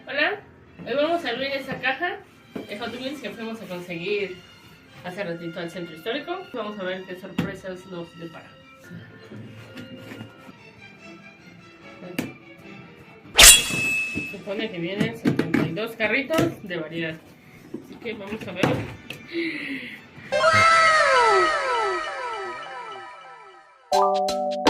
Hola, hoy vamos a abrir esa caja de Hot Wheels que fuimos a conseguir hace ratito al centro histórico. Vamos a ver qué sorpresas nos depara. Supone que vienen 72 carritos de variedad. Así que vamos a ver. ¡Wow!